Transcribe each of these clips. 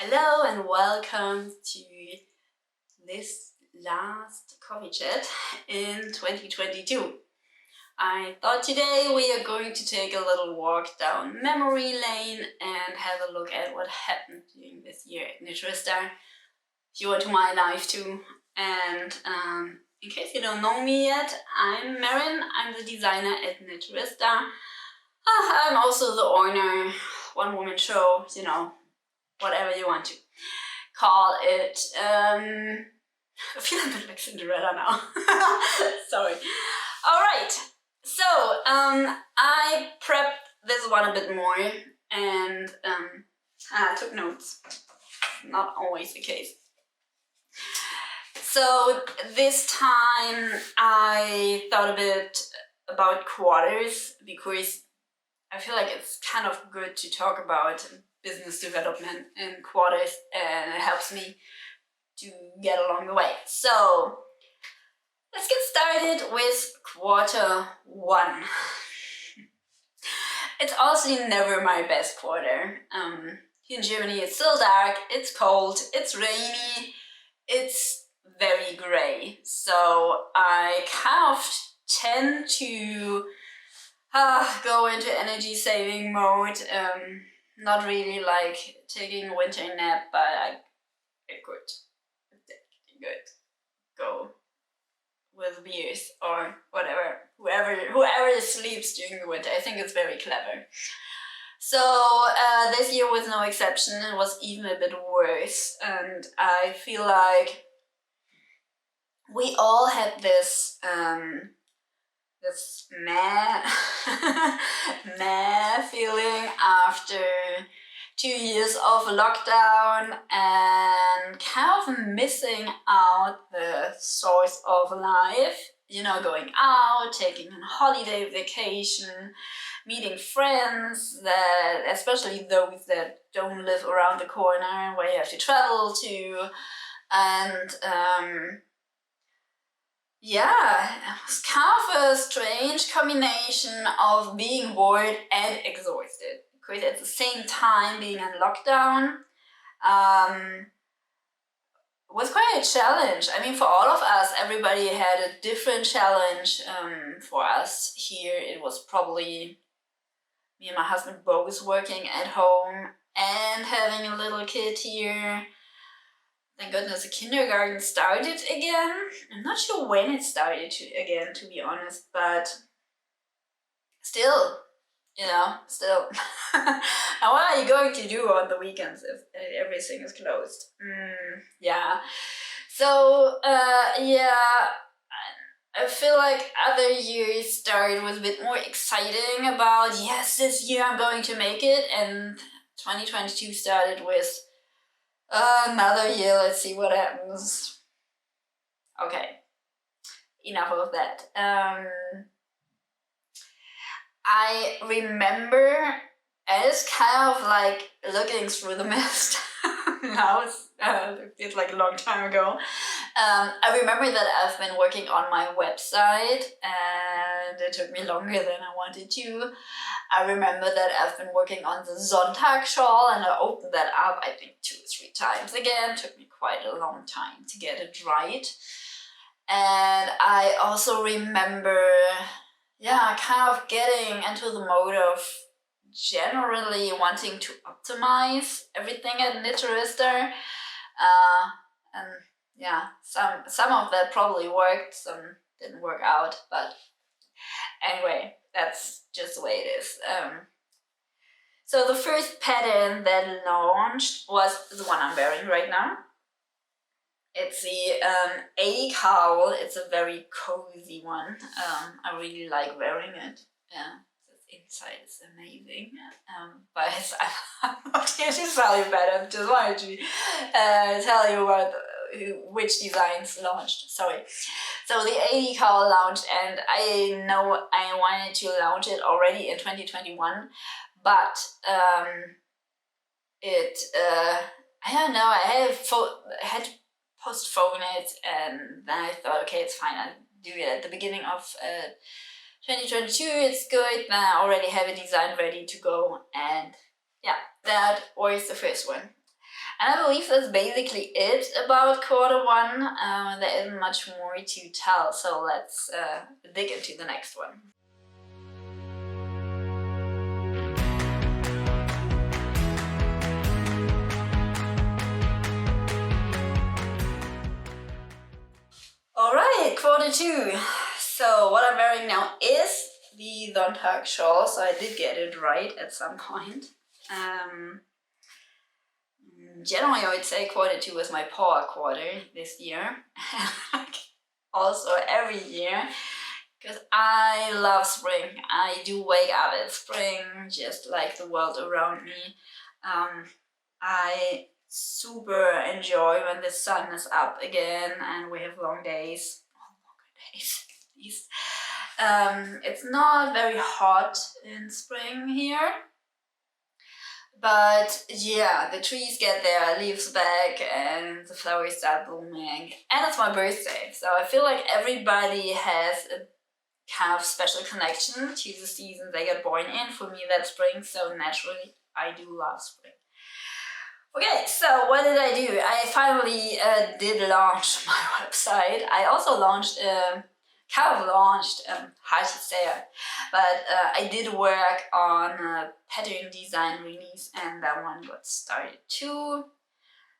Hello and welcome to this last coffee chat in 2022. I thought today we are going to take a little walk down memory lane and have a look at what happened during this year at Knitterista. If you are to my life too. And in case you don't know me yet, I'm Maren. I'm the designer at Knitterista. I'm also the owner, one-woman show, you know, whatever you want to call it. I feel a bit like Cinderella now. Sorry. Alright, so I prepped this one a bit more and I took notes. Not always the case. So this time I thought a bit about quarters because I feel like it's kind of good to talk about business development in quarters, and it helps me to get along the way. So let's get started with quarter one. It's also never my best quarter. Here in Germany it's still dark, it's cold, it's rainy, it's very grey. So I kind of tend to go into energy saving mode. Not really like taking a winter nap, but I could go with beers or whatever, whoever sleeps during the winter. I think it's very clever. So this year was no exception. It was even a bit worse, and I feel like we all had this meh feeling after 2 years of lockdown and kind of missing out the source of life, you know, going out, taking a holiday vacation, meeting friends, that especially those that don't live around the corner where you have to travel to, and yeah, it was kind of a strange combination of being bored and exhausted. Because at the same time, being in lockdown was quite a challenge. I mean, for all of us, everybody had a different challenge. For us here, it was probably me and my husband both working at home and having a little kid here. Thank goodness the kindergarten started again. I'm not sure when it started again, to be honest, but still, you know, still. And what are you going to do on the weekends if everything is closed? Yeah. So, yeah, I feel like other years started with a bit more exciting about, yes, this year I'm going to make it, and 2022 started with another year, let's see what happens. Okay, enough of that. I remember as kind of like looking through the mist. Now it feels like a long time ago. I remember that I've been working on my website and it took me longer than I wanted to. I remember that I've been working on the Sonntag shawl and I opened that up, I think 2 or 3 times again. It took me quite a long time to get it right. And I also remember, yeah, kind of getting into the mode of generally wanting to optimize everything at Knitterista. And yeah, some of that probably worked, some didn't work out, but anyway, that's just the way it is. So the first pattern that launched was the one I'm wearing right now. It's the 80 cowl. It's a very cozy one. I really like wearing it. Yeah, the inside is amazing. But I'm not here to sell you about it. I just wanted to tell you about which designs launched. Sorry. So the 80 cowl launched, and I know I wanted to launch it already in 2021, but I don't know. I had to postpone it, and then I thought, okay, it's fine. I'll do it at the beginning of 2022. It's good. Then I already have a design ready to go, and yeah, that was the first one. And I believe that's basically it about Q1. There isn't much more to tell, so let's dig into the next one. Alright, Q2. So what I'm wearing now is the Sonntag shawl, so I did get it right at some point. Generally I would say Q2 was my power quarter this year. Also every year, because I love spring. I do wake up at spring, just like the world around me. I super enjoy when the sun is up again and we have long days. Longer days, at least. It's not very hot in spring here, but yeah, the trees get their leaves back and the flowers start blooming, and it's my birthday, so I feel like everybody has a kind of special connection to the season they get born in. For me, that's spring, so naturally I do love spring. Okay, so what did I do? I finally did launch my website. I also launched, hard to say it, but I did work on a pattern design release, and that one got started too.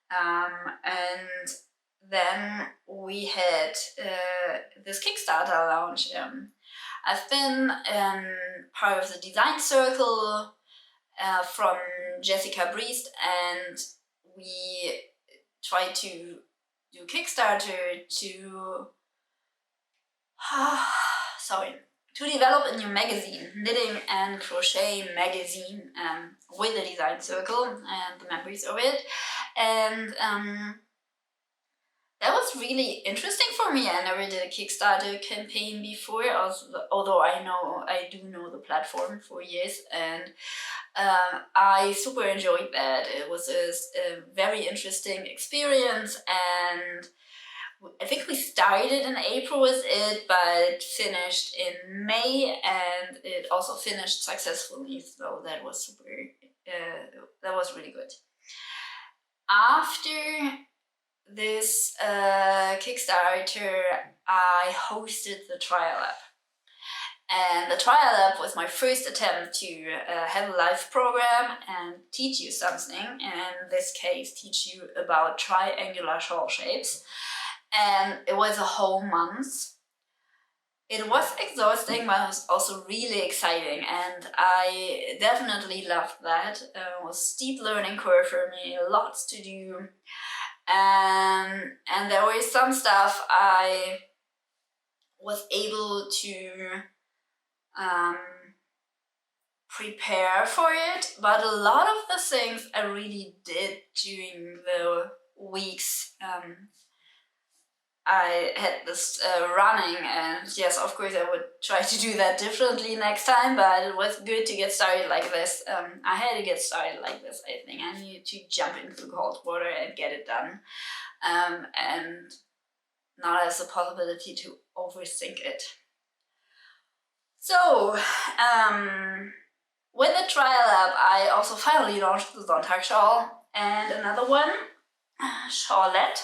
And then we had this Kickstarter launch. I've been part of the design circle from Jessica Briest, and we try to do Kickstarter to to develop a new magazine, knitting and crochet magazine, with the design circle and the members of it. And that was really interesting for me. I never did a Kickstarter campaign before, although I do know the platform for years, and I super enjoyed that. It was a very interesting experience, and I think we started in April with it, but finished in May, and it also finished successfully, so that was super, that was really good. After this Kickstarter, I hosted the trial app. And the trial app was my first attempt to have a live program and teach you something. In this case, teach you about triangular shawl shapes. And it was a whole month. It was exhausting, but it was also really exciting, and I definitely loved that. It was a steep learning curve for me, lots to do. And there was some stuff I was able to prepare for it, but a lot of the things I really did during the weeks I had this running, and yes, of course I would try to do that differently next time, but it was good to get started like this. I had to get started like this, I think. I needed to jump into cold water and get it done, and not as a possibility to overthink it. So, with the trial app, I also finally launched the Sonntag shawl and another one, shawlette.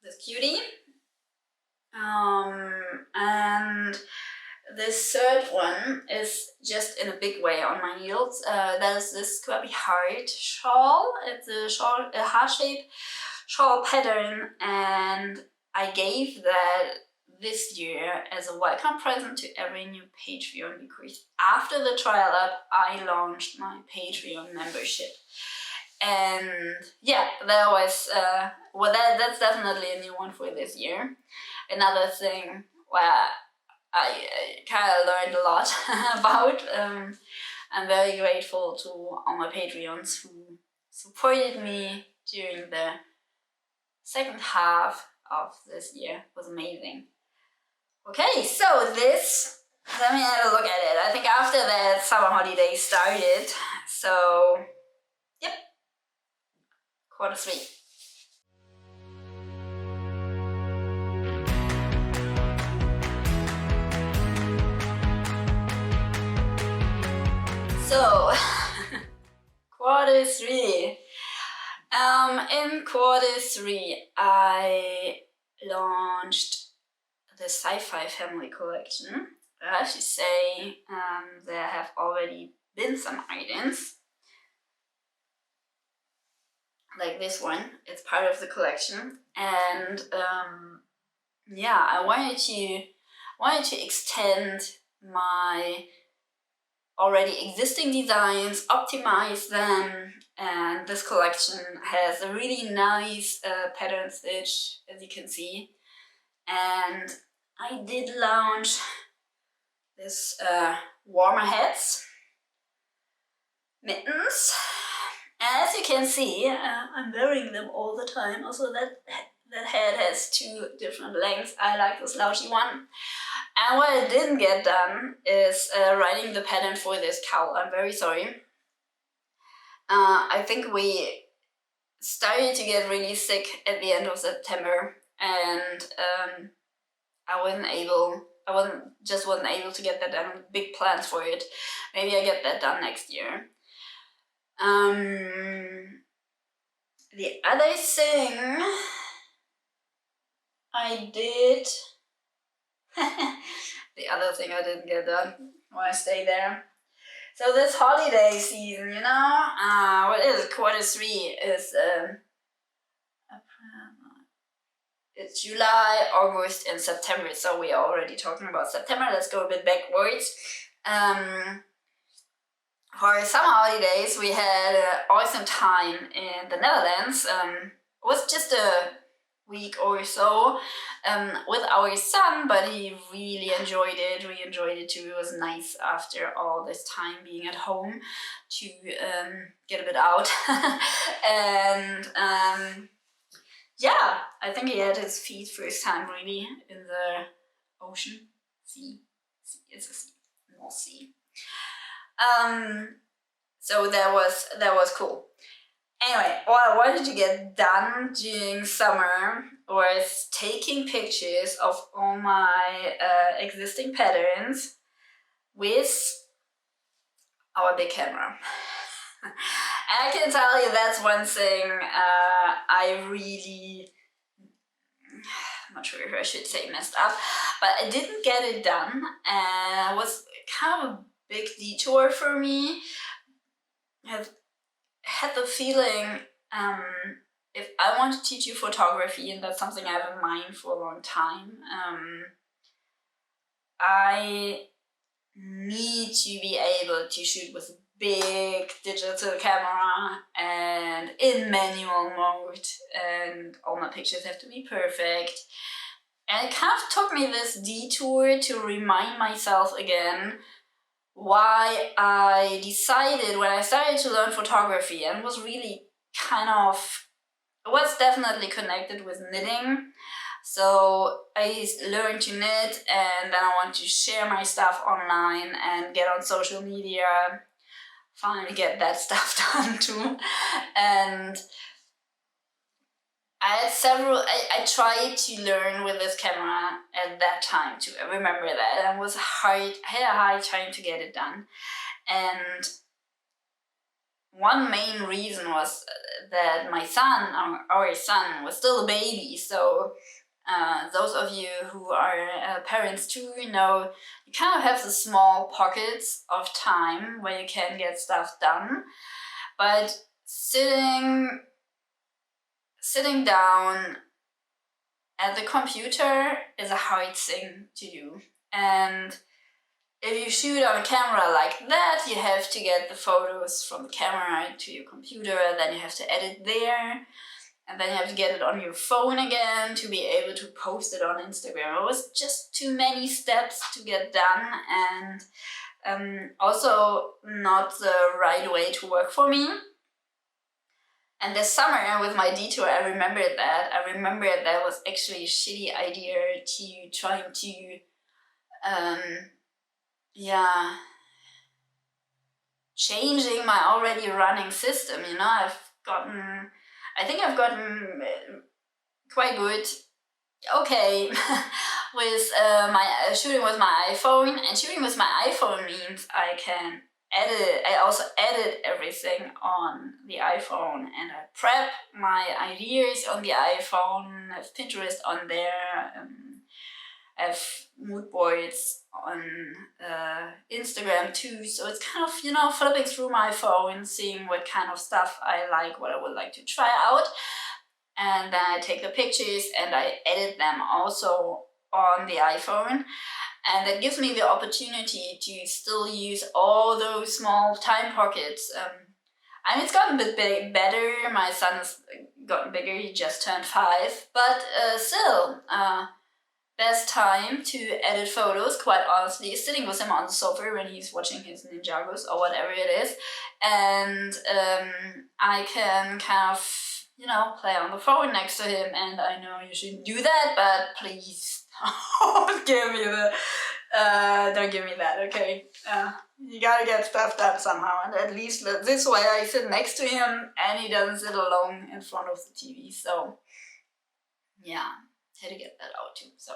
This cutie. And this third one is just in a big way on my needles. That is this Scrubby Heart shawl. It's a heart-shaped shawl pattern, and I gave that this year as a welcome present to every new Patreon, because after the trial app, I launched my Patreon membership. And yeah, that was, well, that's definitely a new one for this year. Another thing where I kind of learned a lot about. I'm very grateful to all my Patreons who supported me during the second half of this year. It was amazing. Okay, so this, let me have a look at it. I think after that summer holiday started, so yep, Q3. So, quarter 3. In quarter 3, I launched the Sci-Fi Family collection. I have to say, there have already been some items, like this one. It's part of the collection, and yeah, I wanted to extend my already existing designs, optimize them, and this collection has a really nice pattern stitch, as you can see. And I did launch this warmer hats, mittens, and as you can see, I'm wearing them all the time. Also, that hat has 2 different lengths. I like the slouchy one. And what I didn't get done is writing the pattern for this cowl. I'm very sorry. I think we started to get really sick at the end of September, and I wasn't able to get that done. Big plans for it. Maybe I get that done next year. The other thing I did, the other thing I didn't get done, why stay there? So this holiday season, you know, what is it? Quarter 3 is it's July, August, and September. So we are already talking about September. Let's go a bit backwards. For summer holidays, we had awesome time in the Netherlands. It was just a week or so with our son, but he really enjoyed it. We enjoyed it too. It was nice after all this time being at home to get a bit out. And yeah, I think he had his feet first time really in the ocean, sea. It's a sea, North Sea. So that was cool. Anyway, what I wanted to get done during summer was taking pictures of all my existing patterns with our big camera. And I can tell you that's one thing I really, I'm not sure if I should say messed up, but I didn't get it done, and it was kind of a big detour for me. I had the feeling if I want to teach you photography, and that's something I have in mind for a long time, I need to be able to shoot with a big digital camera and in manual mode, and all my pictures have to be perfect. And it kind of took me this detour to remind myself again why I decided when I started to learn photography, and was really kind of, it was definitely connected with knitting. So I learned to knit, and then I want to share my stuff online and get on social media, finally get that stuff done too. And I had I tried to learn with this camera at that time too. I remember that, and I had a hard time to get it done. And one main reason was that my son, our son, was still a baby. So those of you who are parents too, you know, you kind of have the small pockets of time where you can get stuff done. But sitting down at the computer is a hard thing to do. And if you shoot on a camera like that, you have to get the photos from the camera to your computer, then you have to edit there, and then you have to get it on your phone again to be able to post it on Instagram. It was just too many steps to get done, and also not the right way to work for me. And this summer with my detour, I remembered that was actually a shitty idea to trying to, changing my already running system. You know, I think I've gotten quite good, okay, with my shooting with my iPhone. And shooting with my iPhone means I can I also edit everything on the iPhone, and I prep my ideas on the iPhone. I have Pinterest on there. I have mood boards on Instagram too. So it's kind of, you know, flipping through my phone, seeing what kind of stuff I like, what I would like to try out. And then I take the pictures and I edit them also on the iPhone. And that gives me the opportunity to still use all those small time pockets. I mean, it's gotten a bit better. My son has gotten bigger, he just turned 5, but still, best time to edit photos, quite honestly, is sitting with him on the sofa when he's watching his Ninjagos or whatever it is. And I can kind of, you know, play on the phone next to him, and I know you shouldn't do that, but please don't give me that, okay? You gotta get stuff done somehow, and at least this way I sit next to him and he doesn't sit alone in front of the TV, so yeah, had to get that out too, so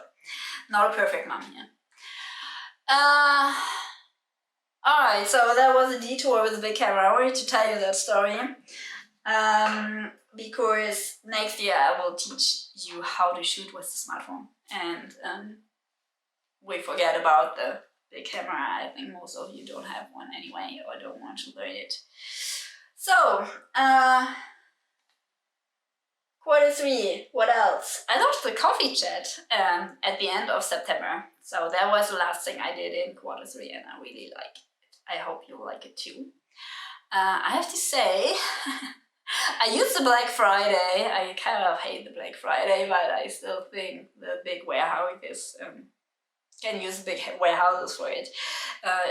not a perfect mom here. Alright, so that was a detour with a big camera. I wanted to tell you that story. Because next year I will teach you how to shoot with the smartphone, and we forget about the big camera. I think most of you don't have one anyway, or don't want to learn it. So, Q3, what else? I launched the coffee chat at the end of September. So that was the last thing I did in Q3, and I really like it. I hope you like it too. I have to say, I use the Black Friday. I kind of hate the Black Friday, but I still think the big warehouses can use big warehouses for it.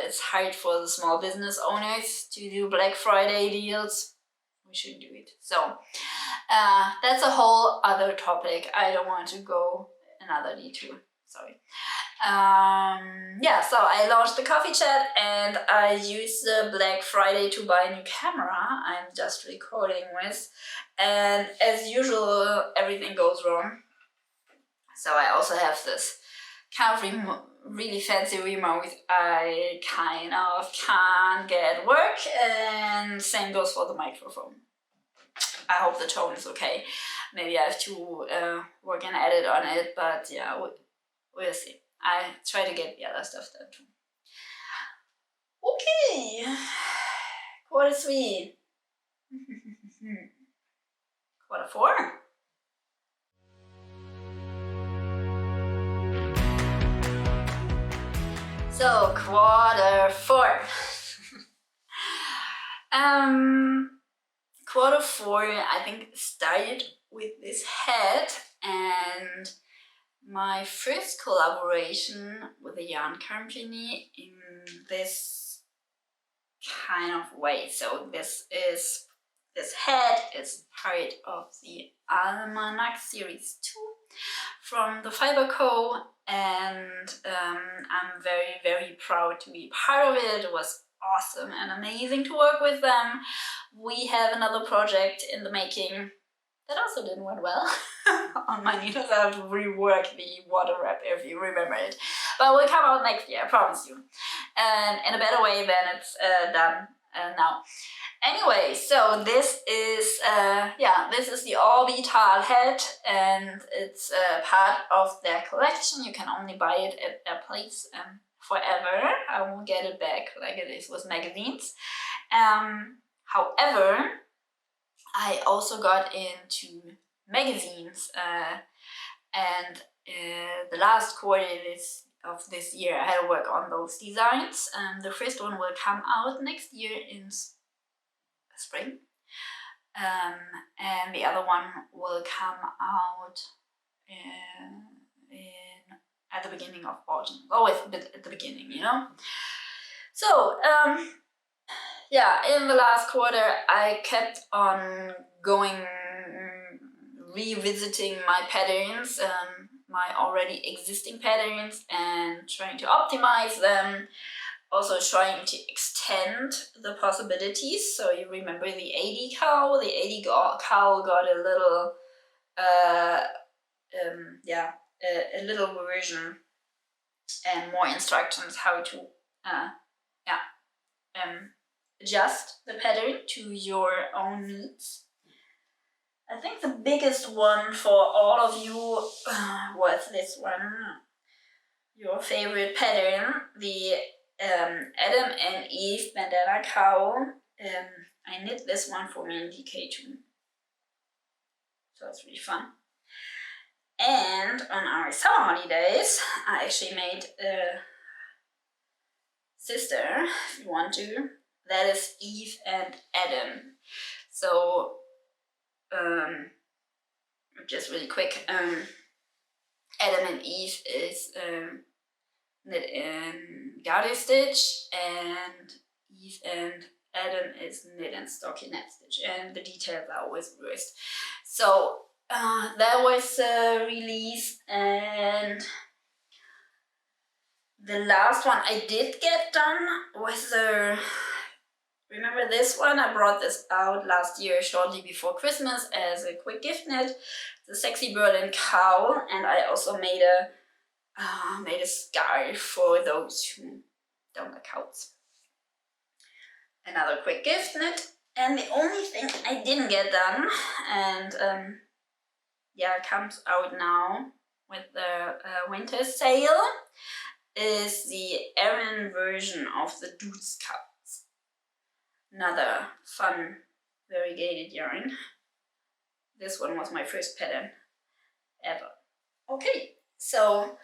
It's hard for the small business owners to do Black Friday deals. We should do it. So that's a whole other topic. I don't want to go another detour. Sorry. Yeah, so I launched the coffee chat and I used the Black Friday to buy a new camera I'm just recording with, and as usual everything goes wrong. So I also have this kind of really fancy remote I kind of can't get work, and same goes for the microphone. I hope the tone is okay. Maybe I have to work and edit on it, but yeah, we'll see. I try to get the other stuff done too. Okay, Q3. Q4. So Q4. Q4, I think, started with this hat and my first collaboration with a yarn company in this kind of way. So this hat is part of the Almanac Series 2 from the Fiber Co. And I'm very, very proud to be part of it. It was awesome and amazing to work with them. We have another project in the making that also didn't went well on my needles. I have to rework the water wrap if you remember it. But it will come out next year, I promise you. And in a better way than it's done now. Anyway, so this is this is the Orbital hat, and it's part of their collection. You can only buy it at their place forever. I won't get it back like it is with magazines. However, I also got into magazines, and the last quarter of this year I had to work on those designs. The first one will come out next year in spring, and the other one will come out at the beginning of autumn. Always a bit at the beginning, you know. So yeah, in the last quarter I kept on revisiting my patterns, my already existing patterns, and trying to optimize them. Also trying to extend the possibilities. So you remember the 80 cowl? The 80 cowl got a little, a little version and more instructions how to adjust the pattern to your own needs. I think the biggest one for all of you was this one, your favorite pattern, the Adam and Eve bandana cowl. I knit this one for me in DK2, so it's really fun. And on our summer holidays, I actually made a sister, if you want to. That is Eve and Adam. So, just really quick, Adam and Eve is knit in garter stitch, and Eve and Adam is knit in stockinette stitch, and the details are always reversed. So that was a release, and the last one I did get done was the, remember this one? I brought this out last year shortly before Christmas as a quick gift knit, the Sexy Berlin cowl, and I also made a scarf for those who don't like cowls. Another quick gift knit, and the only thing I didn't get done, and yeah, it comes out now with the winter sale, is the Aran version of the Dudes cups. Another fun variegated yarn. This one was my first pattern ever. Okay, so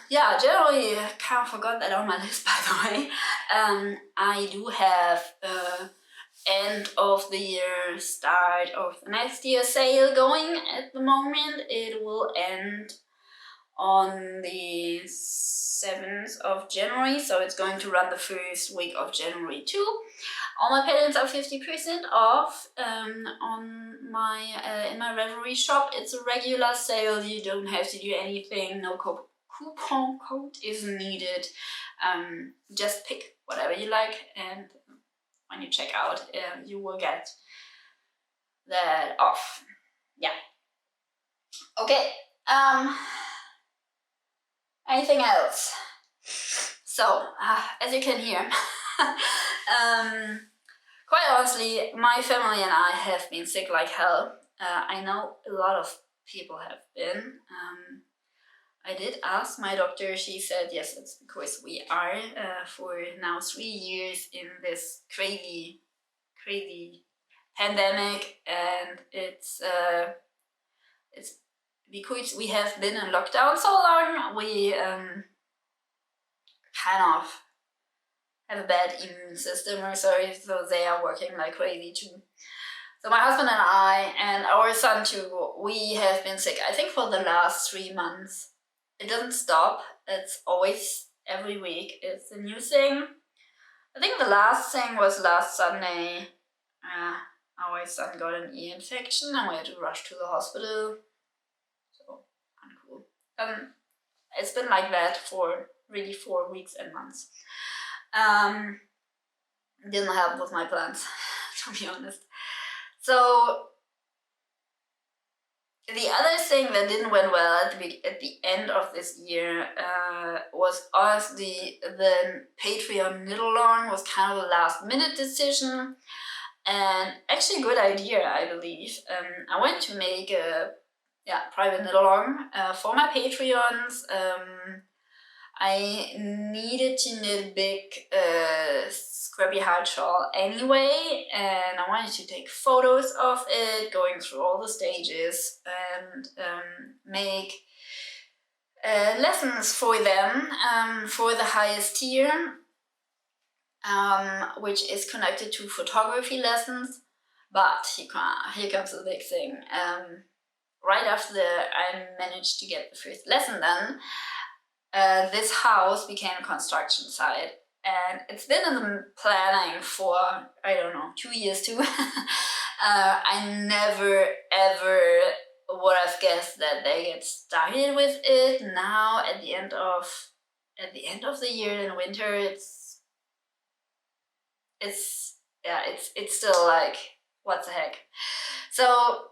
yeah, generally kind of forgot that on my list, by the way. I do have end of the year, start of the next year sale going at the moment. It will end on the 7th of January, so it's going to run the first week of January too. All my patterns are 50% off on my in my Revelry shop. It's a regular sale, you don't have to do anything, no coupon code is needed. Just pick whatever you like, and when you check out, you will get that off. Yeah. Okay. Anything else? So, as you can hear, quite honestly, my family and I have been sick like hell. I know a lot of people have been. I did ask my doctor, she said yes, it's because we are for now 3 years in this crazy pandemic, and it's because we have been in lockdown so long, we kind of have a bad immune system or so they are working like crazy too. So my husband and I, and our son too, we have been sick, I think for the last 3 months. It doesn't stop, it's always every week, it's a new thing. I think the last thing was last Sunday. Our son got an ear infection and we had to rush to the hospital. So, uncool. It's been like that for really 4 weeks and months. Didn't help with my plans, to be honest. So, the other thing that didn't went well at the end of this year was honestly the Patreon knit along was kind of a last minute decision, and actually a good idea, I believe. I went to make a private knit along for my Patreons. I needed to knit a big scrappy hard shawl anyway, and I wanted to take photos of it, going through all the stages, and make lessons for them for the highest tier, which is connected to photography lessons. But here comes the big thing. Right after I managed to get the first lesson done, this house became a construction site, and it's been in the planning for, I don't know, 2 years too. I never ever would have guessed that they get started with it now at the end of the year in winter. It's still like, what the heck. So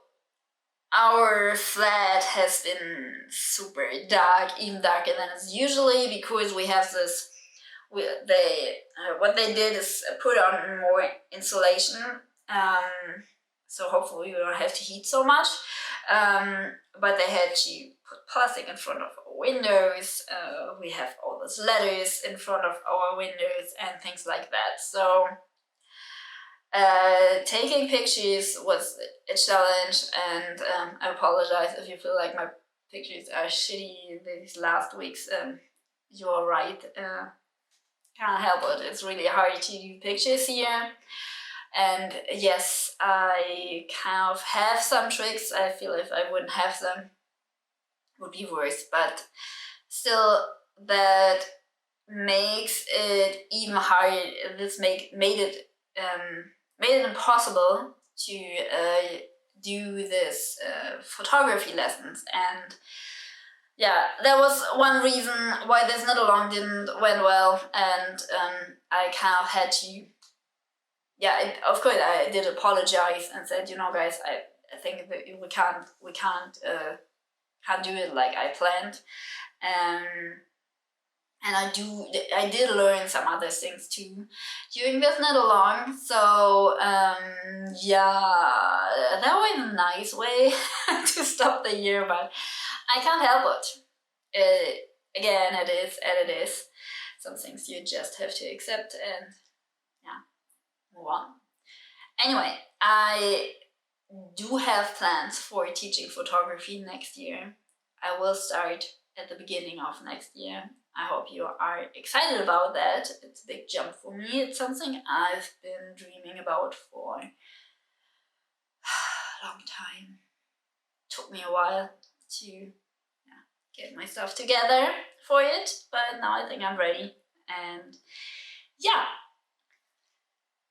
our flat has been super dark, even darker than it's usually, because we have this what they did is put on more insulation, so hopefully we don't have to heat so much. But they had to put plastic in front of our windows. We have all those letters in front of our windows and things like that. So taking pictures was a challenge, and I apologize if you feel like my pictures are shitty these last weeks. You're right. Can't help it. It's really hard to do pictures here. And yes, I kind of have some tricks. I feel if I wouldn't have them, it would be worse. But still, that makes it even harder. This made it impossible to do this photography lessons. And yeah, there was one reason why this knit along didn't went well, and I kind of had to, yeah, of course I did apologize and said, you know, guys, I think that we can't do it like I planned, and I did learn some other things too during this knit along. So yeah, that was a nice way to stop the year, but I can't help it. Again, it is and it is. Some things you just have to accept and yeah, move on. Anyway, I do have plans for teaching photography next year. I will start at the beginning of next year. I hope you are excited about that. It's a big jump for me. It's something I've been dreaming about for a long time. Took me a while to get myself together for it, but now I think I'm ready. And yeah,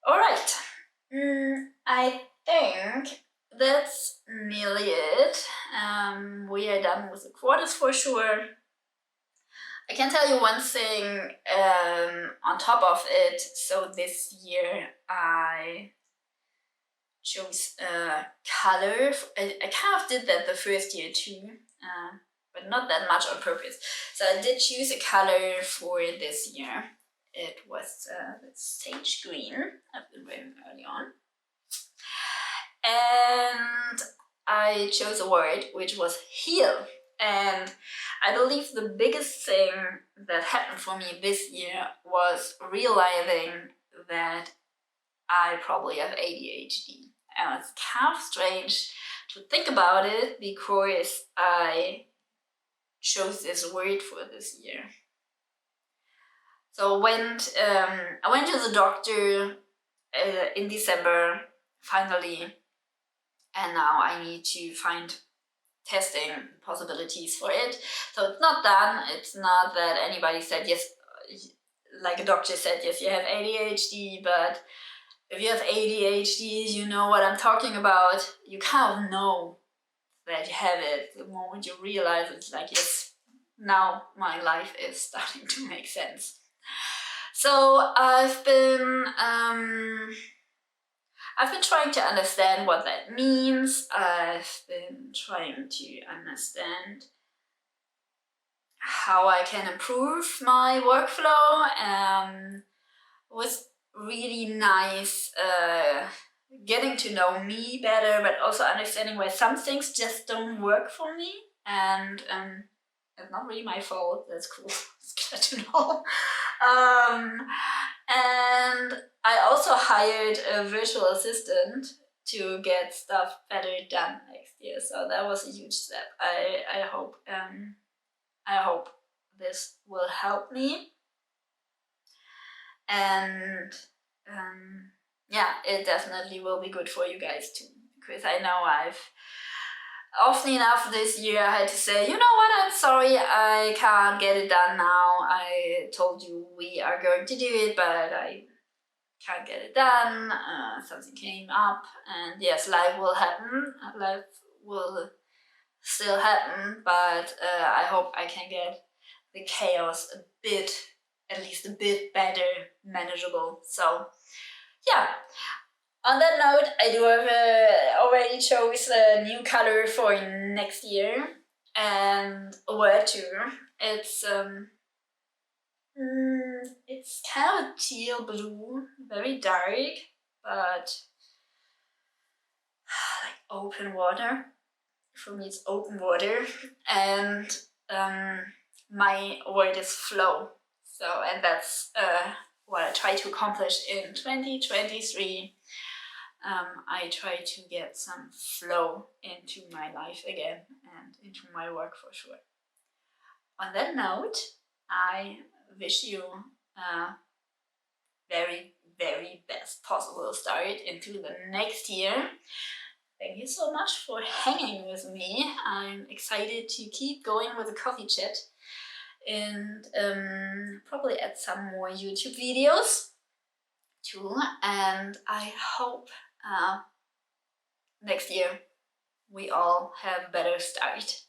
all right. I think that's nearly it. We are done with the quarters for sure. I can tell you one thing on top of it. So this year I chose color. I kind of did that the first year too, but not that much on purpose. So I did choose a color for this year. It was sage green. I've been wearing early on. And I chose a word which was heal. And I believe the biggest thing that happened for me this year was realizing that I probably have ADHD. And it's kind of strange to think about it because I chose this word for this year. So I went to the doctor in December, finally, and now I need to find testing possibilities for it. So it's not done. It's not that anybody said yes, like a doctor said, yes, you have ADHD, but if you have ADHD, you know what I'm talking about. You kind of know that you have it the moment you realize it's like, yes, now my life is starting to make sense. So I've been trying to understand what that means. I've been trying to understand how I can improve my workflow. It was really nice getting to know me better, but also understanding why some things just don't work for me. And it's not really my fault. That's cool. It's good to know. And I also hired a virtual assistant to get stuff better done next year. So that was a huge step. I hope this will help me. And yeah, it definitely will be good for you guys too. Because I know I've often enough this year I had to say, you know what, I'm sorry, I can't get it done now. I told you we are going to do it, but I can't get it done. Something came up, and yes, life will happen. Life will still happen, but I hope I can get the chaos at least a bit better manageable. So yeah. On that note, I do have already chose a new color for next year, and where to. It's It's kind of teal blue, very dark, but like open water. For me, it's open water, and my word is flow. So, and that's what I try to accomplish in 2023. I try to get some flow into my life again and into my work for sure. On that note, I wish you a very, very best possible start into the next year. Thank you so much for hanging with me. I'm excited to keep going with the coffee chat and probably add some more YouTube videos too. And I hope next year we all have a better start.